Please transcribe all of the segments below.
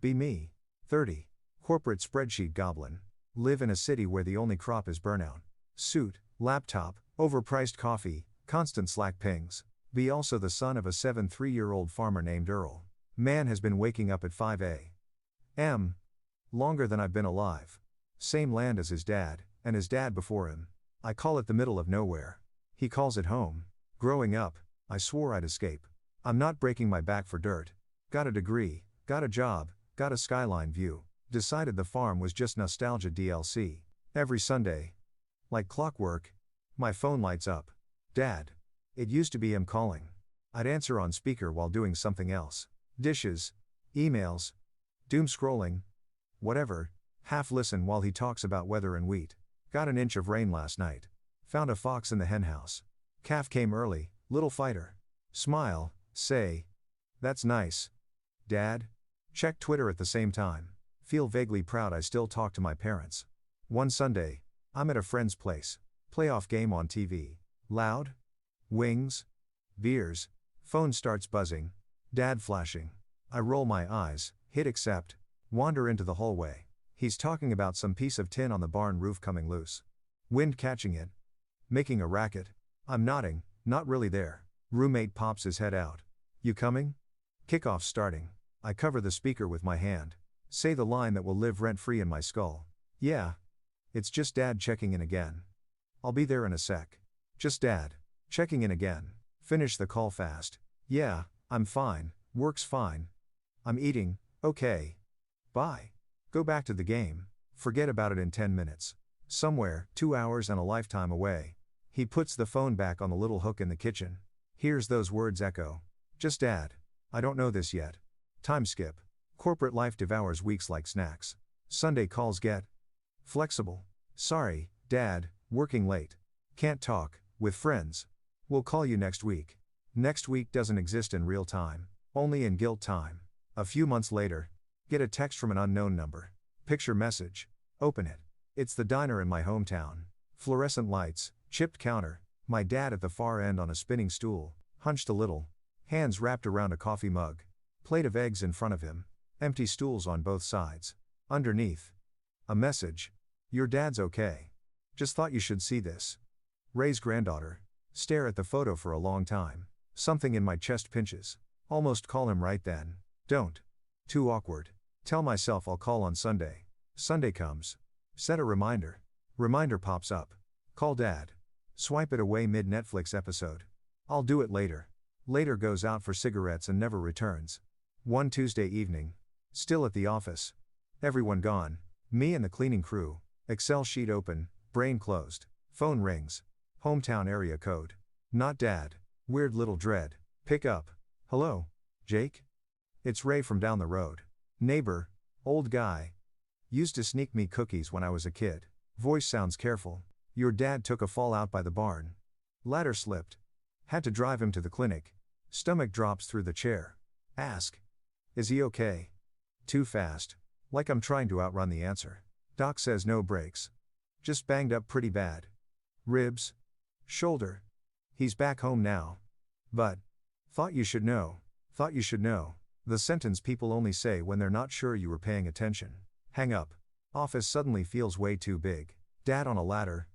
Be me. 30. Corporate spreadsheet goblin. Live in a city where the only crop is burnout. Suit, laptop, overpriced coffee, constant Slack pings. Be also the son of a 73-year-old farmer named Earl. Man has been waking up at 5 a.m. longer than I've been alive. Same land as his dad, and his dad before him. I call it the middle of nowhere. He calls it home. Growing up, I swore I'd escape. I'm not breaking my back for dirt. Got a degree, got a job, got a skyline view. Decided the farm was just nostalgia DLC. Every Sunday, like clockwork, my phone lights up. Dad. It used to be him calling. I'd answer on speaker while doing something else. Dishes, emails, doom scrolling, whatever. Half listen while he talks about weather and wheat. Got an inch of rain last night. Found a fox in the henhouse. Calf came early, little fighter. Smile, say, that's nice. Dad? Check Twitter at the same time. Feel vaguely proud I still talk to my parents. One Sunday, I'm at a friend's place. Playoff game on TV. Loud? Wings? Beers? Phone starts buzzing. Dad flashing. I roll my eyes, hit accept, wander into the hallway. He's talking about some piece of tin on the barn roof coming loose. Wind catching it. Making a racket. I'm nodding, not really there. Roommate pops his head out. You coming? Kickoff starting. I cover the speaker with my hand. Say the line that will live rent-free in my skull. Yeah. It's just Dad checking in again. I'll be there in a sec. Just Dad. Checking in again. Finish the call fast. Yeah, I'm fine, work's fine. I'm eating, okay. Bye. Go back to the game. Forget about it in 10 minutes. Somewhere, 2 hours and a lifetime away. He puts the phone back on the little hook in the kitchen. Hears those words echo. Just Dad. I don't know this yet. Time skip. Corporate life devours weeks like snacks. Sunday calls get flexible. Sorry, Dad, working late. Can't talk, with friends. We'll call you next week. Next week doesn't exist in real time, only in guilt time. A few months later, get a text from an unknown number. Picture message. Open it. It's the diner in my hometown. Fluorescent lights, chipped counter, my dad at the far end on a spinning stool, hunched a little, hands wrapped around a coffee mug. Plate of eggs in front of him, empty stools on both sides. Underneath, a message. Your dad's okay. Just thought you should see this. Ray's granddaughter. Stare at the photo for a long time. Something in my chest pinches. Almost call him right then. Don't. Too awkward. Tell myself I'll call on Sunday. Sunday comes. Set a reminder. Reminder pops up. Call Dad. Swipe it away mid-Netflix episode. I'll do it later. Later goes out for cigarettes and never returns. One Tuesday evening. Still at the office. Everyone gone. Me and the cleaning crew. Excel sheet open, brain closed. Phone rings. Hometown area code. Not Dad. Weird little dread. Pick up. Hello? Jake? It's Ray from down the road. Neighbor. Old guy. Used to sneak me cookies when I was a kid. Voice sounds careful. Your dad took a fall out by the barn. Ladder slipped. Had to drive him to the clinic. Stomach drops through the chair. Ask. Is he okay? Too fast. Like I'm trying to outrun the answer. Doc says no breaks. Just banged up pretty bad. Ribs. Shoulder. He's back home now. But. Thought you should know. Thought you should know. The sentence people only say when they're not sure you were paying attention. Hang up. Office suddenly feels way too big. Dad on a ladder.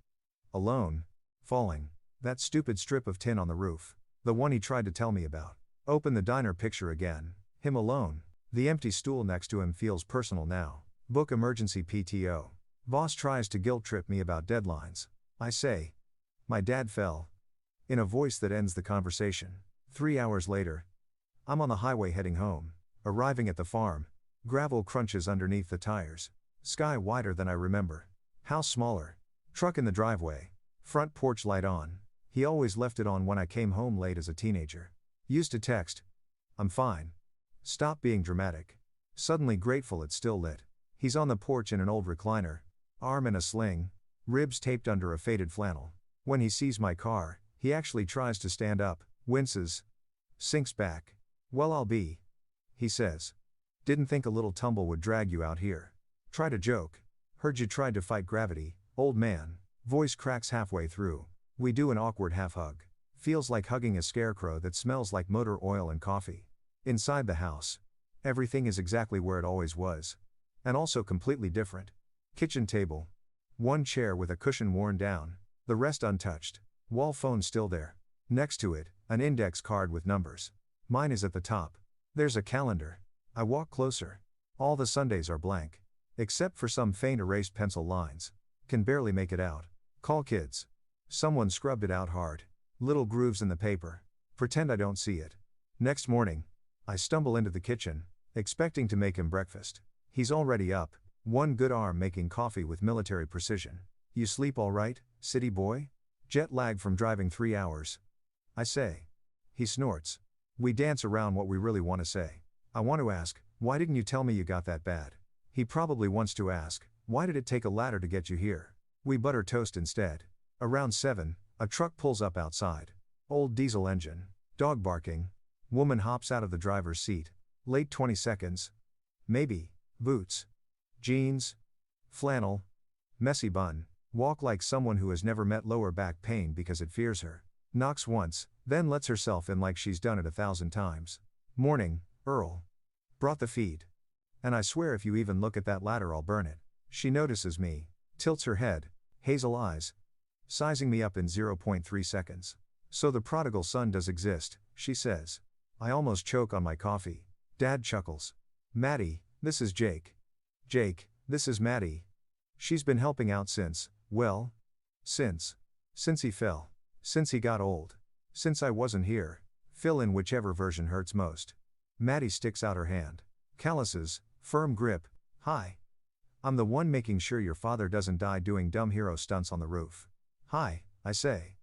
Alone. Falling. That stupid strip of tin on the roof. The one he tried to tell me about. Open the diner picture again. Him alone. The empty stool next to him feels personal now. Book emergency PTO. Boss tries to guilt trip me about deadlines. I say. My dad fell. In a voice that ends the conversation. 3 hours later. I'm on the highway heading home. Arriving at the farm. Gravel crunches underneath the tires. Sky wider than I remember. House smaller. Truck in the driveway. Front porch light on. He always left it on when I came home late as a teenager. Used to text. I'm fine. Stop being dramatic. Suddenly grateful it's still lit. He's on the porch in an old recliner. Arm in a sling. Ribs taped under a faded flannel. When he sees my car, he actually tries to stand up, winces. Sinks back. Well, I'll be. He says. Didn't think a little tumble would drag you out here. Try to joke. Heard you tried to fight gravity, old man. Voice cracks halfway through. We do an awkward half hug. Feels like hugging a scarecrow that smells like motor oil and coffee. Inside the house. Everything is exactly where it always was. And also completely different. Kitchen table. One chair with a cushion worn down, the rest untouched. Wall phone still there. Next to it, an index card with numbers. Mine is at the top. There's a calendar. I walk closer. All the Sundays are blank. Except for some faint erased pencil lines. Can barely make it out. Call kids. Someone scrubbed it out hard. Little grooves in the paper. Pretend I don't see it. Next morning, I stumble into the kitchen, expecting to make him breakfast. He's already up, one good arm making coffee with military precision. You sleep all right, city boy? Jet lag from driving 3 hours. I say. He snorts. We dance around what we really want to say. I want to ask, why didn't you tell me you got that bad? He probably wants to ask, why did it take a ladder to get you here? We butter toast instead. Around 7, a truck pulls up outside. Old diesel engine. Dog barking. Woman hops out of the driver's seat. Late 20 seconds. Maybe. Boots. Jeans. Flannel. Messy bun. Walk like someone who has never met lower back pain because it fears her. Knocks once, then lets herself in like she's done it 1,000 times. Morning, Earl. Brought the feed. And I swear if you even look at that ladder I'll burn it. She notices me, tilts her head, hazel eyes. Sizing me up in 0.3 seconds. So the prodigal son does exist, she says. I almost choke on my coffee. Dad chuckles. Maddie, this is Jake. Jake, this is Maddie. She's been helping out since he fell. Since he got old. Since I wasn't here. Fill in whichever version hurts most. Maddie sticks out her hand. Calluses, firm grip. Hi. I'm the one making sure your father doesn't die doing dumb hero stunts on the roof. Hi, I say.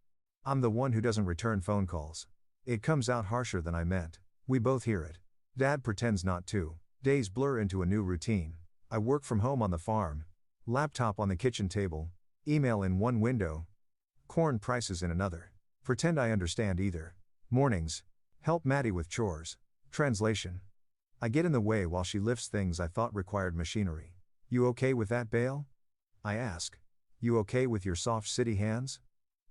I'm the one who doesn't return phone calls. It comes out harsher than I meant. We both hear it. Dad pretends not to. Days blur into a new routine. I work from home on the farm. Laptop on the kitchen table. Email in one window. Corn prices in another. Pretend I understand either. Mornings. Help Maddie with chores. Translation. I get in the way while she lifts things I thought required machinery. You okay with that, Bale? I ask. You okay with your soft city hands?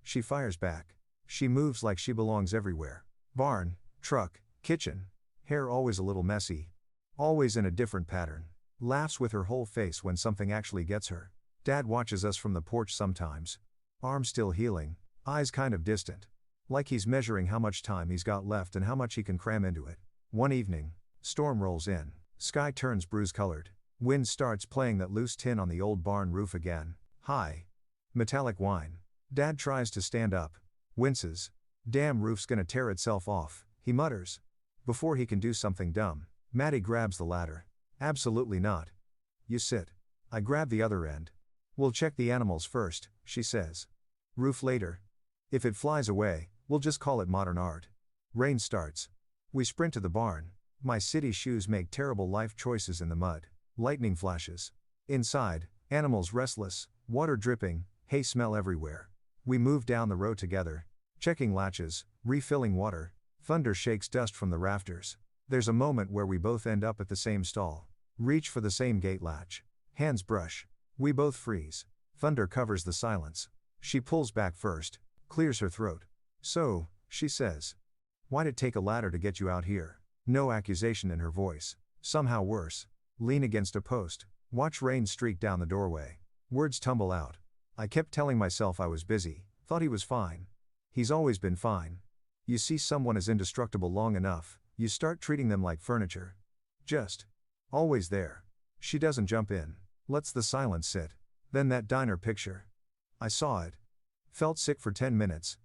She fires back. She moves like she belongs everywhere. Barn, truck, kitchen. Hair always a little messy. Always in a different pattern. Laughs with her whole face when something actually gets her. Dad watches us from the porch sometimes. Arm still healing, eyes kind of distant. Like he's measuring how much time he's got left and how much he can cram into it. One evening, storm rolls in. Sky turns bruise-colored. Wind starts playing that loose tin on the old barn roof again. High. Metallic whine. Dad tries to stand up. Winces. Damn roof's gonna tear itself off, he mutters. Before he can do something dumb, Maddie grabs the ladder. Absolutely not. You sit. I grab the other end. We'll check the animals first, she says. Roof later. If it flies away, we'll just call it modern art. Rain starts. We sprint to the barn. My city shoes make terrible life choices in the mud. Lightning flashes. Inside, animals restless, water dripping, hay smell everywhere. We move down the road together, checking latches, refilling water. Thunder shakes dust from the rafters. There's a moment where we both end up at the same stall. Reach for the same gate latch. Hands brush. We both freeze. Thunder covers the silence. She pulls back first, clears her throat. So, she says. Why'd it take a ladder to get you out here? No accusation in her voice. Somehow worse. Lean against a post. Watch rain streak down the doorway. Words tumble out. I kept telling myself I was busy, thought he was fine. He's always been fine. You see someone is indestructible long enough, you start treating them like furniture. Just. Always there. She doesn't jump in. Lets the silence sit. Then that diner picture. I saw it. Felt sick for 10 minutes.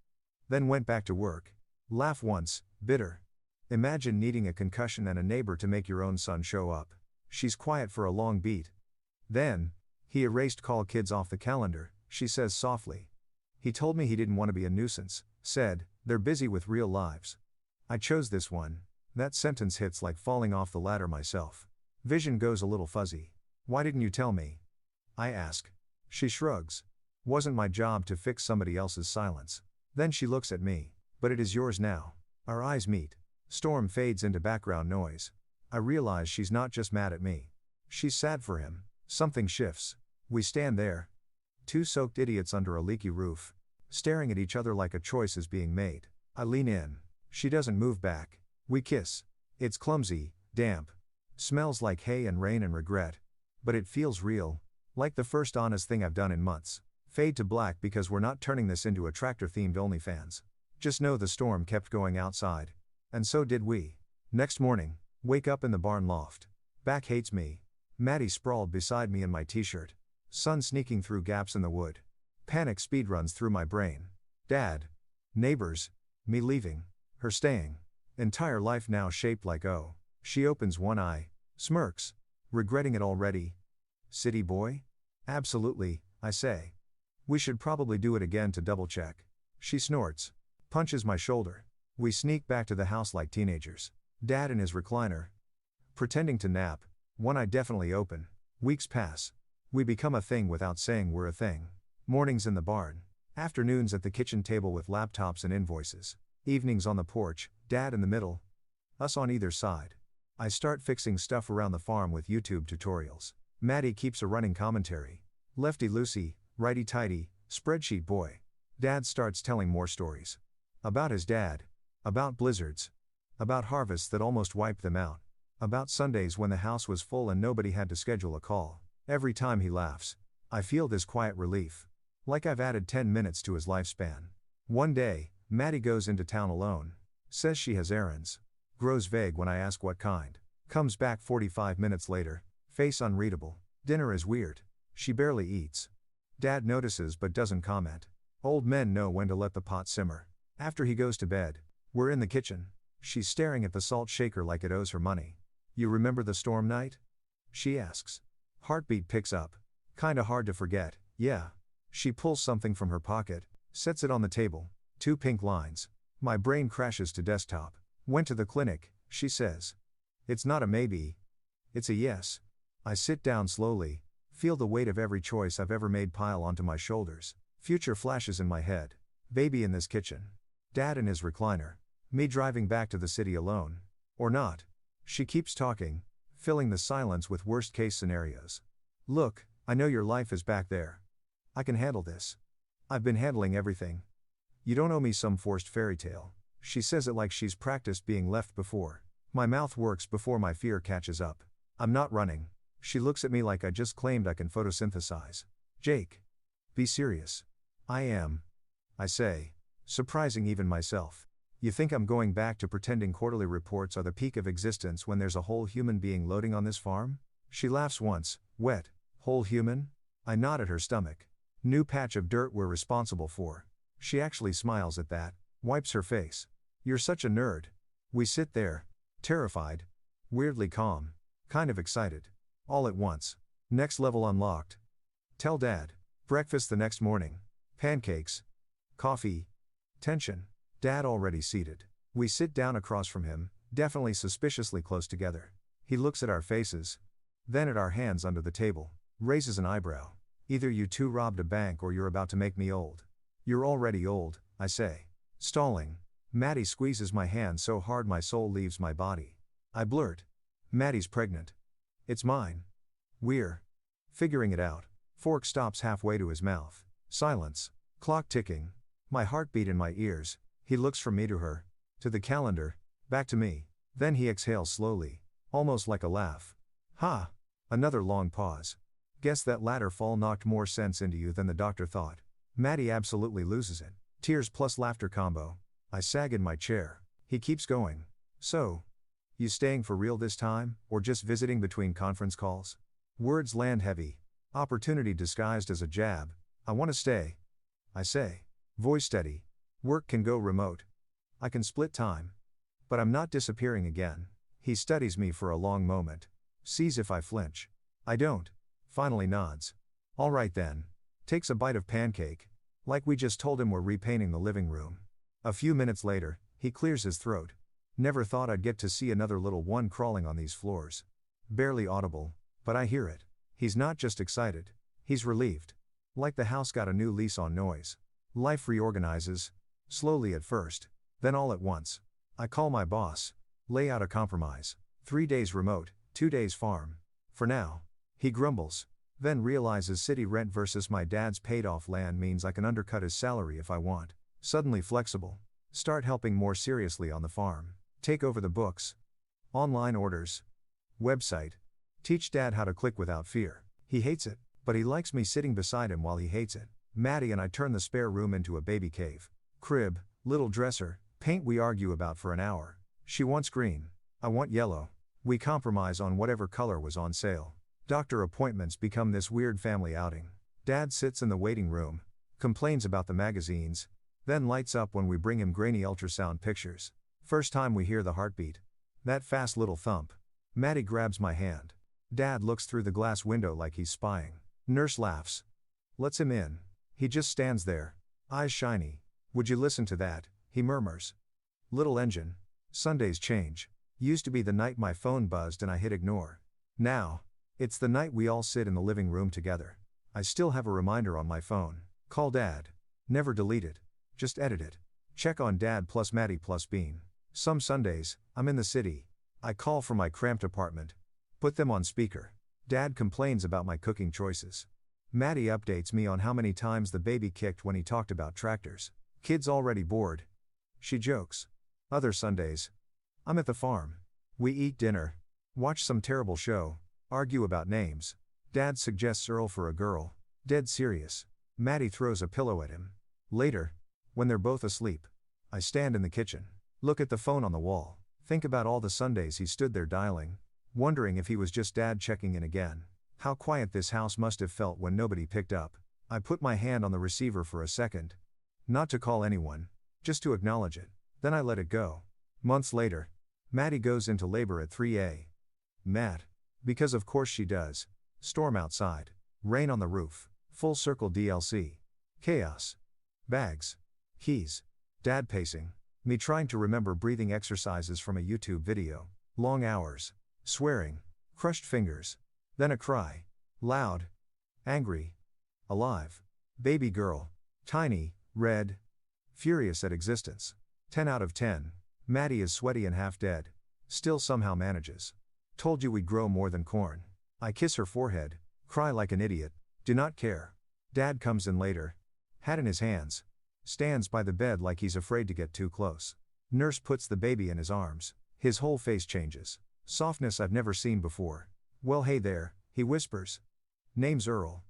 Then went back to work. Laugh once, bitter. Imagine needing a concussion and a neighbor to make your own son show up. She's quiet for a long beat. Then, he erased call kids off the calendar, she says softly. He told me he didn't want to be a nuisance, said, they're busy with real lives. I chose this one. That sentence hits like falling off the ladder myself. Vision goes a little fuzzy. Why didn't you tell me? I ask. She shrugs. Wasn't my job to fix somebody else's silence. Then she looks at me. But it is yours now. Our eyes meet. Storm fades into background noise. I realize she's not just mad at me. She's sad for him. Something shifts. We stand there. Two soaked idiots under a leaky roof. Staring at each other like a choice is being made. I lean in. She doesn't move back. We kiss. It's clumsy, damp. Smells like hay and rain and regret. But it feels real. Like the first honest thing I've done in months. Fade to black because we're not turning this into a tractor-themed OnlyFans. Just know the storm kept going outside. And so did we. Next morning, wake up in the barn loft. Back hates me. Maddie sprawled beside me in my t-shirt. Sun sneaking through gaps in the wood. Panic speed runs through my brain. Dad. Neighbors. Me leaving. Her staying. Entire life now shaped like O. She opens one eye. Smirks. Regretting it already. City boy? Absolutely, I say. We should probably do it again to double check. She snorts. Punches my shoulder. We sneak back to the house like teenagers. Dad in his recliner. Pretending to nap. One eye definitely open. Weeks pass. We become a thing without saying we're a thing. Mornings in the barn. Afternoons at the kitchen table with laptops and invoices. Evenings on the porch, Dad in the middle. Us on either side. I start fixing stuff around the farm with YouTube tutorials. Maddie keeps a running commentary. Lefty loosey, righty tighty, spreadsheet boy. Dad starts telling more stories. About his dad. About blizzards. About harvests that almost wiped them out. About Sundays when the house was full and nobody had to schedule a call. Every time he laughs, I feel this quiet relief. Like I've added 10 minutes to his lifespan. One day, Maddie goes into town alone. Says she has errands. Grows vague when I ask what kind. Comes back 45 minutes later. Face unreadable. Dinner is weird. She barely eats. Dad notices but doesn't comment. Old men know when to let the pot simmer. After he goes to bed, we're in the kitchen. She's staring at the salt shaker like it owes her money. You remember the storm night? She asks. Heartbeat picks up. Kinda hard to forget, yeah. She pulls something from her pocket, sets it on the table. 2 pink lines. My brain crashes to desktop. Went to the clinic, she says. It's not a maybe. It's a yes. I sit down slowly, feel the weight of every choice I've ever made pile onto my shoulders. Future flashes in my head. Baby in this kitchen. Dad in his recliner. Me driving back to the city alone. Or not. She keeps talking, filling the silence with worst case scenarios. Look, I know your life is back there. I can handle this. I've been handling everything. You don't owe me some forced fairy tale. She says it like she's practiced being left before. My mouth works before my fear catches up. I'm not running. She looks at me like I just claimed I can photosynthesize. Jake. Be serious. I am. I say. Surprising even myself. You think I'm going back to pretending quarterly reports are the peak of existence when there's a whole human being loading on this farm? She laughs once. Wet. Whole human? I nod at her stomach. New patch of dirt we're responsible for. She actually smiles at that. Wipes her face. You're such a nerd. We sit there. Terrified. Weirdly calm. Kind of excited. All at once. Next level unlocked. Tell Dad. Breakfast the next morning. Pancakes. Coffee. Tension. Dad already seated. We sit down across from him, definitely suspiciously close together. He looks at our faces. Then at our hands under the table. Raises an eyebrow. Either you two robbed a bank or you're about to make me old. You're already old, I say. Stalling. Maddie squeezes my hand so hard my soul leaves my body. I blurt. Maddie's pregnant. It's mine. We're figuring it out. Fork stops halfway to his mouth. Silence. Clock ticking. My heartbeat in my ears. He looks from me to her. To the calendar. Back to me. Then he exhales slowly. Almost like a laugh. Ha! Another long pause. Guess that latter fall knocked more sense into you than the doctor thought. Maddie absolutely loses it. Tears plus laughter combo. I sag in my chair. He keeps going. So, you staying for real this time, or just visiting between conference calls? Words land heavy. Opportunity disguised as a jab. I want to stay. I say. Voice steady. Work can go remote. I can split time. But I'm not disappearing again. He studies me for a long moment. Sees if I flinch. I don't. Finally nods. All right then. Takes a bite of pancake. Like we just told him we're repainting the living room. A few minutes later, he clears his throat. Never thought I'd get to see another little one crawling on these floors. Barely audible, but I hear it. He's not just excited. He's relieved. Like the house got a new lease on noise. Life reorganizes. Slowly at first. Then all at once. I call my boss. Lay out a compromise. 3 days remote, 2 days farm. For now. He grumbles. Then realizes city rent versus my dad's paid off land means I can undercut his salary if I want. Suddenly flexible. Start helping more seriously on the farm. Take over the books. Online orders. Website. Teach dad how to click without fear. He hates it, but he likes me sitting beside him while he hates it. Maddie and I turn the spare room into a baby cave. Crib, little dresser, paint we argue about for an hour. She wants green. I want yellow. We compromise on whatever color was on sale. Doctor appointments become this weird family outing. Dad sits in the waiting room, complains about the magazines, then lights up when we bring him grainy ultrasound pictures. First time we hear the heartbeat. That fast little thump. Maddie grabs my hand. Dad looks through the glass window like he's spying. Nurse laughs. Lets him in. He just stands there, eyes shiny. Would you listen to that, he murmurs. Little engine. Sundays change. Used to be the night my phone buzzed and I hit ignore. Now, it's the night we all sit in the living room together. I still have a reminder on my phone. Call dad. Never delete it. Just edit it. Check on dad plus Maddie plus Bean. Some Sundays, I'm in the city. I call from my cramped apartment. Put them on speaker. Dad complains about my cooking choices. Maddie updates me on how many times the baby kicked when he talked about tractors. Kid's already bored. She jokes. Other Sundays. I'm at the farm. We eat dinner. Watch some terrible show. Argue about names. Dad suggests Earl for a girl. Dead serious. Maddie throws a pillow at him. Later, when they're both asleep, I stand in the kitchen. Look at the phone on the wall. Think about all the Sundays he stood there dialing, wondering if he was just dad checking in again. How quiet this house must have felt when nobody picked up. I put my hand on the receiver for a second. Not to call anyone, just to acknowledge it. Then I let it go. Months later, Maddie goes into labor at 3 Matt. Because of course she does. Storm outside. Rain on the roof. Full circle DLC. Chaos. Bags. Keys. Dad pacing. Me trying to remember breathing exercises from a YouTube video. Long hours. Swearing. Crushed fingers. Then a cry. Loud. Angry. Alive. Baby girl. Tiny, red. Furious at existence. 10 out of 10. Maddie is sweaty and half dead. Still somehow manages. Told you we'd grow more than corn. I kiss her forehead. Cry like an idiot. Do not care. Dad comes in later. Hat in his hands. Stands by the bed like he's afraid to get too close. Nurse puts the baby in his arms. His whole face changes. Softness I've never seen before. Well, hey there, he whispers. Name's Earl.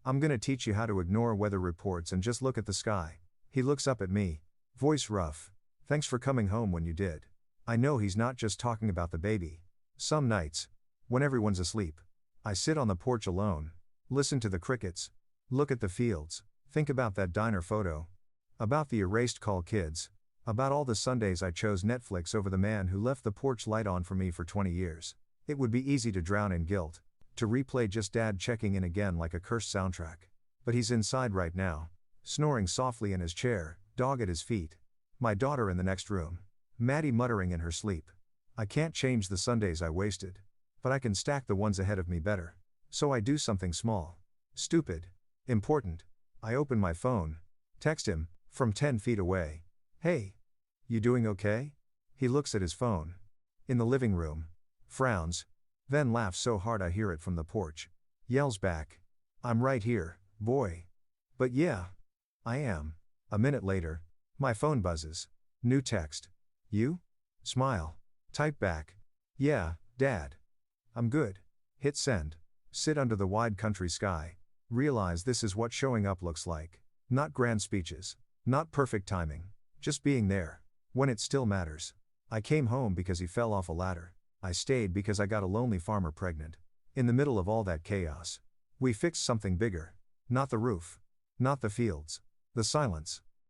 I'm gonna teach you how to ignore weather reports and just look at the sky. He looks up at me. Voice rough. Thanks for coming home when you did. I know he's not just talking about the baby. Some nights, when everyone's asleep, I sit on the porch alone, listen to the crickets, look at the fields, think about that diner photo, about the erased call kids, about all the Sundays I chose Netflix over the man who left the porch light on for me for 20 years. It would be easy to drown in guilt, to replay just dad checking in again like a cursed soundtrack. But he's inside right now, snoring softly in his chair, dog at his feet. My daughter in the next room. Maddie muttering in her sleep. I can't change the Sundays I wasted, but I can stack the ones ahead of me better. So I do something small. Stupid. Important. I open my phone. Text him, from 10 feet away. Hey. You doing okay? He looks at his phone. In the living room. Frowns. Then laughs so hard I hear it from the porch. Yells back. I'm right here, boy. But yeah. I am. A minute later. My phone buzzes. New text. You? Smile. Type back. Yeah, Dad. I'm good. Hit send. Sit under the wide country sky. Realize this is what showing up looks like. Not grand speeches. Not perfect timing. Just being there. When it still matters. I came home because he fell off a ladder. I stayed because I got a lonely farmer pregnant. In the middle of all that chaos. We fixed something bigger. Not the roof. Not the fields. The silence.